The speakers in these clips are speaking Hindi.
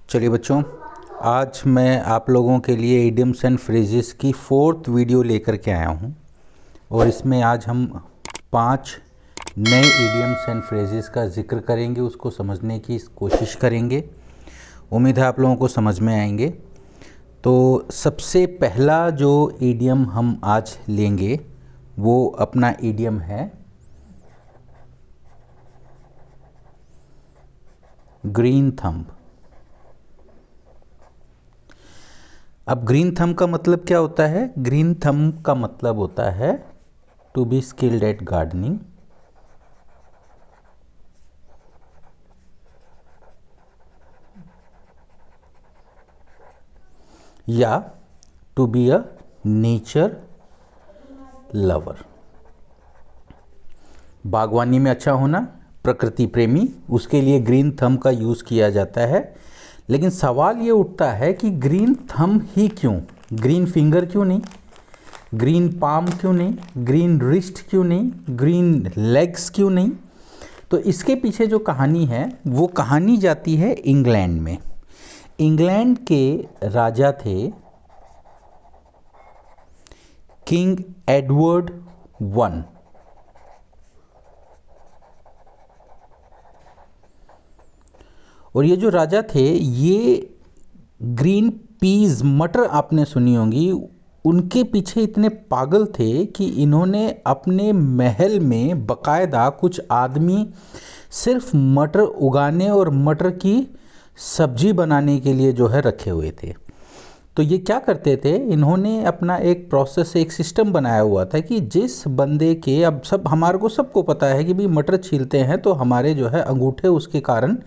चलिए बच्चों, आज मैं आप लोगों के लिए इडियम्स एंड फ्रेजेस की 4th वीडियो लेकर के आया हूं और इसमें आज हम 5 नए इडियम्स एंड फ्रेजेस का जिक्र करेंगे, उसको समझने की कोशिश करेंगे। उम्मीद है आप लोगों को समझ में आएंगे। तो सबसे पहला जो इडियम हम आज लेंगे वो अपना इडियम है ग्रीन थंब। अब ग्रीन थंब का मतलब क्या होता है? ग्रीन थंब का मतलब होता है to be skilled at gardening या to be a nature lover. बागवानी में अच्छा होना, प्रकृति प्रेमी, उसके लिए ग्रीन थंब का यूज़ किया जाता है। लेकिन सवाल ये उठता है कि ग्रीन थंब ही क्यों? ग्रीन फिंगर क्यों नहीं? ग्रीन पाम क्यों नहीं? ग्रीन रिस्ट क्यों नहीं? ग्रीन लेग्स क्यों नहीं? तो इसके पीछे जो कहानी है वो कहानी जाती है इंग्लैंड में। इंग्लैंड के राजा थे किंग एडवर्ड वन। और ये जो राजा थे ये ग्रीन पीज, मटर आपने सुनी होंगी, उनके पीछे इतने पागल थे कि इन्होंने अपने महल में बकायदा कुछ आदमी सिर्फ मटर उगाने और मटर की सब्जी बनाने के लिए जो है रखे हुए थे। तो ये क्या करते थे, इन्होंने अपना एक प्रोसेस, एक सिस्टम बनाया हुआ था कि जिस बंदे के, अब सब हमारे को सबको पता है कि भाई मटर छीलते हैं तो हमारे जो है अंगूठे उसके कारण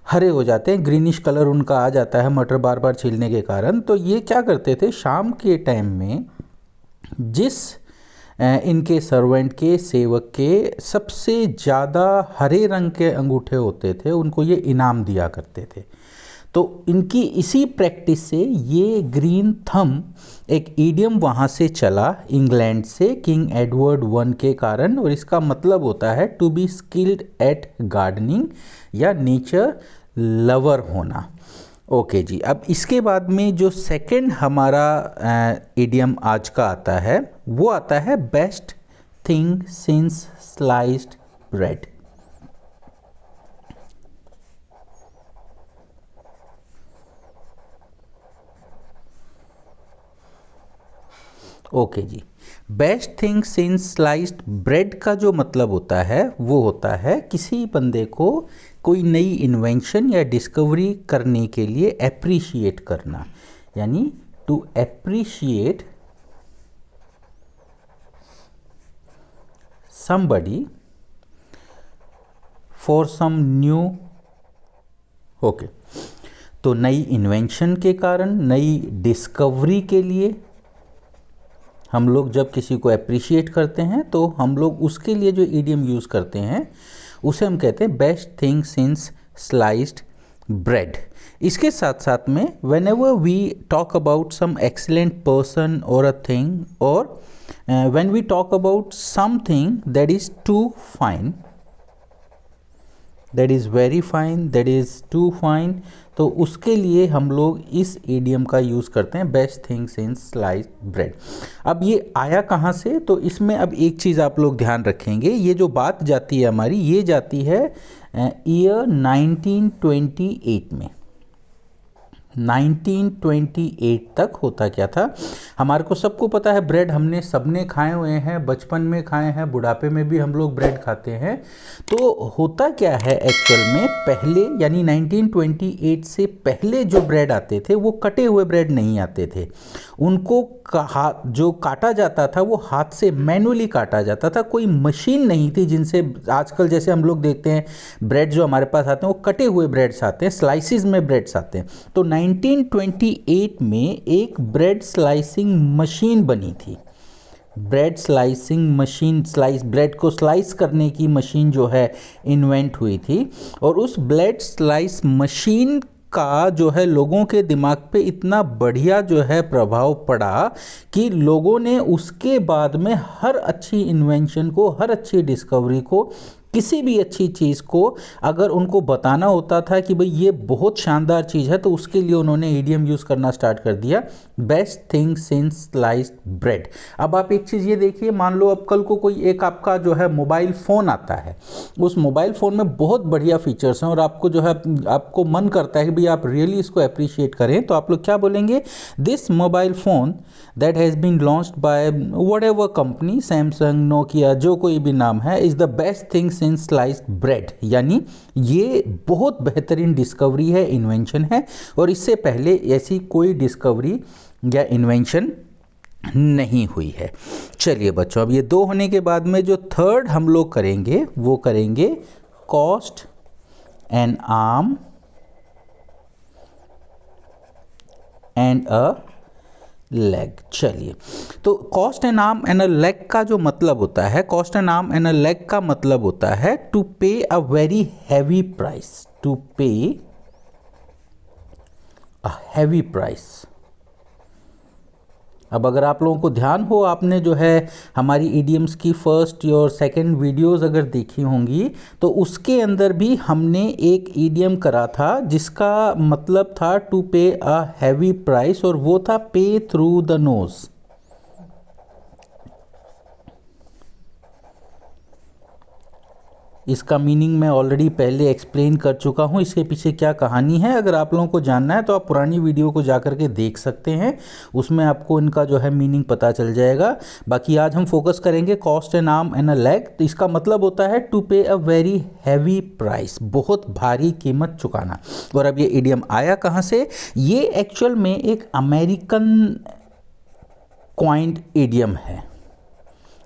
हरे हो जाते हैं, ग्रीनिश कलर उनका आ जाता है मटर बार बार छीलने के कारण। तो ये क्या करते थे, शाम के टाइम में जिस इनके सर्वेंट के, सेवक के सबसे ज़्यादा हरे रंग के अंगूठे होते थे उनको ये इनाम दिया करते थे। तो इनकी इसी प्रैक्टिस से ये ग्रीन थंब एक ईडियम वहाँ से चला इंग्लैंड से, किंग एडवर्ड वन के कारण। और इसका मतलब होता है to be skilled at gardening या नेचर लवर होना। ओके जी, अब इसके बाद में जो सेकंड हमारा इडियम आज का आता है वो आता है best thing since sliced bread. Okay जी, best thing since sliced bread का जो मतलब होता है वो होता है किसी बंदे को कोई नई इन्वेंशन या डिस्कवरी करने के लिए एप्रिशिएट करना, यानी to appreciate somebody for some new. Okay, तो नई इन्वेंशन के कारण, नई डिस्कवरी के लिए हम लोग जब किसी को अप्रिशिएट करते हैं तो हम लोग उसके लिए जो इडियम यूज़ करते हैं उसे हम कहते हैं best thing since sliced bread. इसके साथ साथ में whenever we talk about some excellent person और अ थिंग, और when we talk about something that is too fine, that is very fine, that is too fine, तो उसके लिए हम लोग इस इडियम का यूज़ करते हैं best thing since sliced bread. अब ये आया कहाँ से? तो इसमें अब एक चीज़ आप लोग ध्यान रखेंगे, ये जो बात जाती है हमारी, ये जाती है ईयर 1928 में। 1928 तक होता क्या था, हमारे को सबको पता है ब्रेड हमने सबने खाए हुए हैं, बचपन में खाए हैं, बुढ़ापे में भी हम लोग ब्रेड खाते हैं। तो होता क्या है एक्चुअल में, पहले यानी 1928 से पहले जो ब्रेड आते थे वो कटे हुए ब्रेड नहीं आते थे, उनको जो काटा जाता था वो हाथ से मैनुअली काटा जाता था, कोई मशीन नहीं थी जिनसे आजकल जैसे हम लोग देखते हैं ब्रेड जो हमारे पास आते हैं वो कटे हुए ब्रेड्स आते हैं, स्लाइसिस में ब्रेड्स आते हैं। तो 1928 में एक ब्रेड स्लाइसिंग मशीन बनी थी। Bread slicing machine, slice bread को स्लाइस करने की मशीन जो है इन्वेंट हुई थी। और उस ब्रेड स्लाइस मशीन का जो है लोगों के दिमाग पे इतना बढ़िया जो है प्रभाव पड़ा कि लोगों ने उसके बाद में हर अच्छी इन्वेंशन को, हर अच्छी डिस्कवरी को किसी भी अच्छी चीज़ को अगर उनको बताना होता था कि भाई ये बहुत शानदार चीज़ है, तो उसके लिए उन्होंने ईडियम यूज़ करना स्टार्ट कर दिया, best thing since sliced bread. अब आप एक चीज़ ये देखिए, मान लो अब कल को कोई एक आपका जो है मोबाइल फ़ोन आता है, उस मोबाइल फ़ोन में बहुत बढ़िया फीचर्स हैं और आपको जो है आपको मन करता है कि भाई आप रियली इसको अप्रिशिएट करें, तो आप लोग क्या बोलेंगे, this mobile phone that has been launched by whatever company, Samsung, Nokia, जो कोई भी नाम है, is the best thing since sliced bread. यानी ये बहुत बेहतरीन डिस्कवरी है, इन्वेंशन है, और इससे पहले ऐसी कोई डिस्कवरी या इन्वेंशन नहीं हुई है। चलिए बच्चों, अब ये दो होने के बाद में जो थर्ड हम लोग करेंगे वो करेंगे cost an arm and a leg. चलिए, तो cost an arm and a leg का जो मतलब होता है, cost an arm and a leg का मतलब होता है to pay a very heavy price, to pay a heavy price. अब अगर आप लोगों को ध्यान हो, आपने जो है हमारी इडियम्स की फर्स्ट और सेकंड वीडियोस अगर देखी होंगी, तो उसके अंदर भी हमने एक इडियम करा था जिसका मतलब था to pay a heavy price, और वो था पे थ्रू द नोज। इसका मीनिंग मैं ऑलरेडी पहले एक्सप्लेन कर चुका हूँ, इसके पीछे क्या कहानी है अगर आप लोगों को जानना है तो आप पुरानी वीडियो को जा कर के देख सकते हैं, उसमें आपको इनका जो है मीनिंग पता चल जाएगा। बाकी आज हम फोकस करेंगे cost an arm and a leg. तो इसका मतलब होता है to pay a very heavy price, बहुत भारी कीमत चुकाना। और अब ये इडियम आया कहाँ से, ये एक्चुअल में एक अमेरिकन कॉइन्ड इडियम है।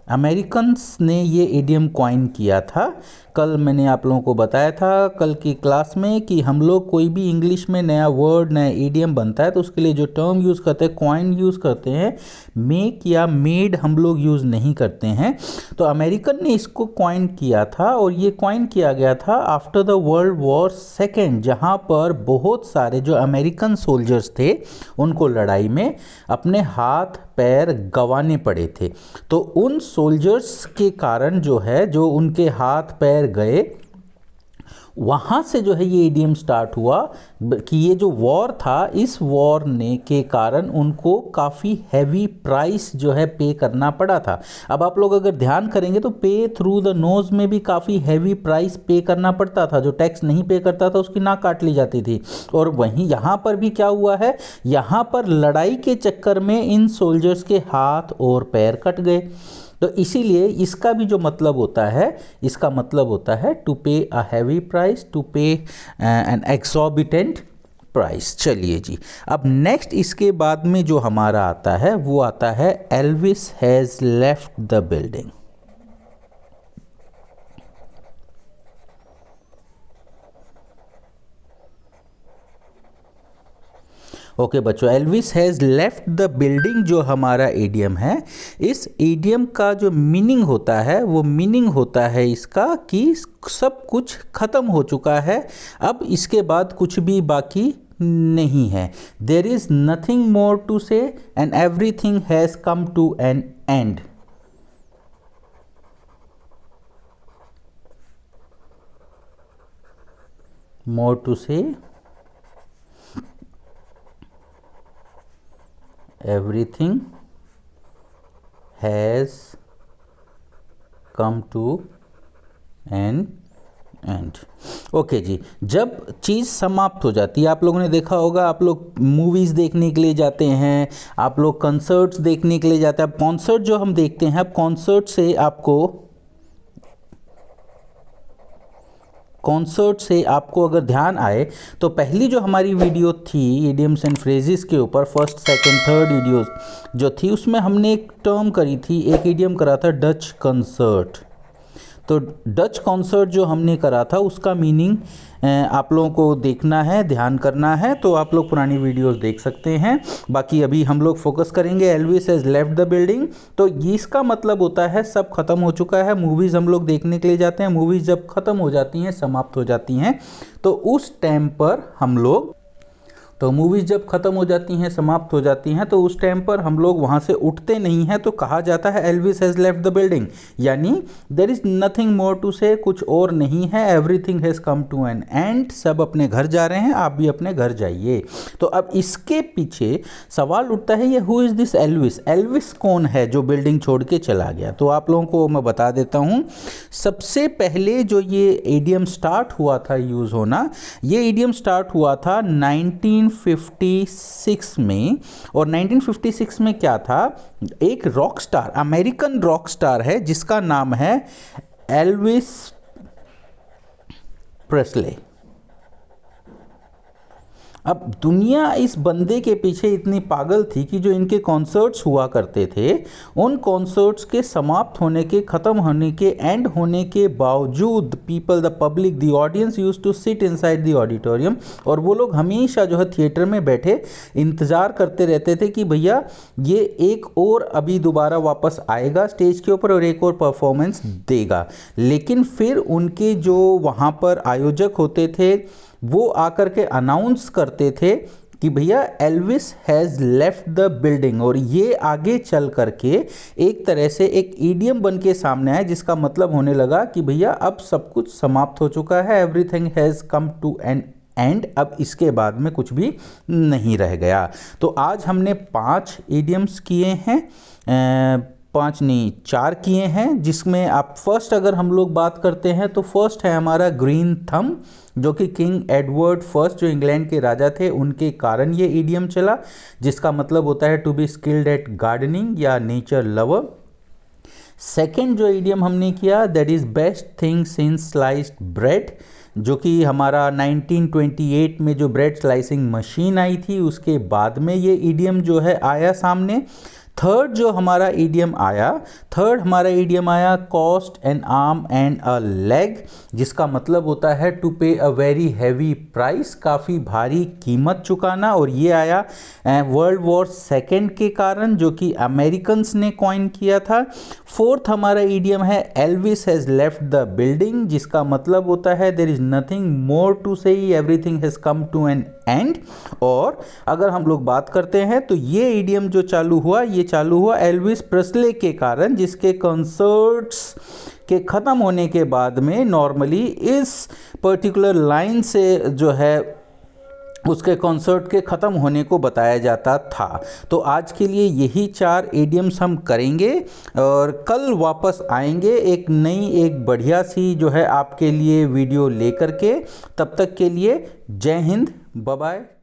अमेरिकन्स ने ये इडियम कॉइन किया था। कल मैंने आप लोगों को बताया था कल की क्लास में कि हम लोग कोई भी इंग्लिश में नया वर्ड, नया इडियम बनता है तो उसके लिए जो टर्म यूज़ करते हैं, कॉइन यूज़ करते हैं, मेक या मेड हम लोग यूज़ नहीं करते हैं। तो अमेरिकन ने इसको कॉइन किया था, और ये कॉइन किया गया था after the world war second, जहाँ पर बहुत सारे जो अमेरिकन सोल्जर्स थे उनको लड़ाई में अपने हाथ पैर गंवाने पड़े थे। तो उन सोल्जर्स के कारण जो है, जो उनके हाथ पैर गए, वहाँ से जो है ये इडियम स्टार्ट हुआ कि ये जो वॉर था, इस वॉर ने के कारण उनको काफ़ी हैवी प्राइस जो है पे करना पड़ा था। अब आप लोग अगर ध्यान करेंगे तो पे थ्रू द नोज़ में भी काफ़ी हैवी प्राइस पे करना पड़ता था, जो टैक्स नहीं पे करता था उसकी नाक काट ली जाती थी। और वहीं यहाँ पर भी क्या हुआ है, यहाँ पर लड़ाई के चक्कर में इन सोल्जर्स के हाथ और पैर कट गए। तो इसीलिए इसका भी जो मतलब होता है, इसका मतलब होता है to pay a heavy price, to पे एन एक्सॉर्बिटेंट प्राइस। चलिए जी, अब नेक्स्ट इसके बाद में जो हमारा आता है वो आता है Elvis has left the building. Okay बच्चों, Elvis has left the building जो हमारा इडियम है, इस इडियम का जो मीनिंग होता है वो मीनिंग होता है इसका कि सब कुछ ख़त्म हो चुका है, अब इसके बाद कुछ भी बाकी नहीं है। There is nothing more to say and everything has come to an end. More to say, everything has come to an end। Okay जी, जब चीज़ समाप्त हो जाती है, आप लोगों ने देखा होगा, आप लोग मूवीज़ देखने के लिए जाते हैं, आप लोग कॉन्सर्ट्स देखने के लिए जाते हैं। अब कॉन्सर्ट जो हम देखते हैं, अब कॉन्सर्ट से आपको अगर ध्यान आए तो पहली जो हमारी वीडियो थी इडियम्स एंड फ्रेजेस के ऊपर, फर्स्ट सेकंड थर्ड वीडियो जो थी, उसमें हमने एक टर्म करी थी, एक इडियम करा था डच कंसर्ट। तो डच कॉन्सर्ट जो हमने करा था उसका मीनिंग आप लोगों को देखना है, ध्यान करना है, तो आप लोग पुरानी वीडियोस देख सकते हैं। बाकी अभी हम लोग फोकस करेंगे Elvis has left the building. तो इसका मतलब होता है सब खत्म हो चुका है। मूवीज़ हम लोग देखने के लिए जाते हैं, मूवीज़ जब ख़त्म हो जाती हैं, समाप्त हो जाती हैं, तो उस टाइम पर हम लोग तो मूवीज़ जब ख़त्म हो जाती हैं, समाप्त हो जाती हैं, तो उस टाइम पर हम लोग वहाँ से उठते नहीं हैं, तो कहा जाता है Elvis has left the building, यानी there is nothing more to say, कुछ और नहीं है, everything has come to an end, सब अपने घर जा रहे हैं, आप भी अपने घर जाइए। तो अब इसके पीछे सवाल उठता है, ये who is this Elvis, Elvis कौन है जो बिल्डिंग छोड़ के चला गया? तो आप लोगों को मैं बता देता हूँ। सबसे पहले जो ये ईडियम स्टार्ट हुआ था यूज़ होना, ये ईडियम स्टार्ट हुआ था 1956 में। और 1956 में क्या था, एक rock star, American rock star है जिसका नाम है एल्विस प्रेस्ले। अब दुनिया इस बंदे के पीछे इतनी पागल थी कि जो इनके कॉन्सर्ट्स हुआ करते थे, उन कॉन्सर्ट्स के समाप्त होने के, ख़त्म होने के, एंड होने के बावजूद people, the public, the audience used to sit inside the auditorium, और वो लोग हमेशा जो है थिएटर में बैठे इंतज़ार करते रहते थे कि भैया ये एक और अभी दोबारा वापस आएगा स्टेज के ऊपर और एक और परफॉर्मेंस देगा। लेकिन फिर उनके जो वहाँ पर आयोजक होते थे वो आकर के अनाउंस करते थे कि भैया Elvis has left the building, और ये आगे चल करके एक तरह से एक ईडियम बन के सामने आया, जिसका मतलब होने लगा कि भैया अब सब कुछ समाप्त हो चुका है, everything has come to an end, अब इसके बाद में कुछ भी नहीं रह गया। तो आज हमने 5 ईडियम्स किए हैं, 5 नहीं 4 किए हैं, जिसमें आप फर्स्ट अगर हम लोग बात करते हैं तो फर्स्ट है हमारा ग्रीन थंब, जो कि किंग एडवर्ड फर्स्ट जो इंग्लैंड के राजा थे उनके कारण ये ईडियम चला, जिसका मतलब होता है to be skilled at gardening या नेचर लवर। सेकेंड जो ईडियम हमने किया, that is best thing since sliced bread, जो कि हमारा 1928 में जो ब्रेड स्लाइसिंग मशीन आई थी उसके बाद में ये ईडियम जो है आया सामने। थर्ड जो हमारा ईडियम आया, cost an arm and a leg, जिसका मतलब होता है to pay a very heavy price, काफ़ी भारी कीमत चुकाना, और ये आया वर्ल्ड वॉर सेकेंड के कारण, जो कि अमेरिकन्स ने कॉइन किया था। फोर्थ हमारा ईडियम है Elvis has left the building, जिसका मतलब होता है there is nothing more to say, everything has come to an end. और अगर हम लोग बात करते हैं तो ये ईडियम जो चालू हुआ, ये चालू हुआ एल्विस प्रेस्ले के कारण, जिसके कॉन्सर्ट्स के ख़त्म होने के बाद में नॉर्मली इस पर्टिकुलर लाइन से जो है उसके कॉन्सर्ट के ख़त्म होने को बताया जाता था। तो आज के लिए यही 4 ईडियम्स हम करेंगे और कल वापस आएंगे एक नई, एक बढ़िया सी जो है आपके लिए वीडियो लेकर के। तब तक के लिए जय हिंद, बाय बाय।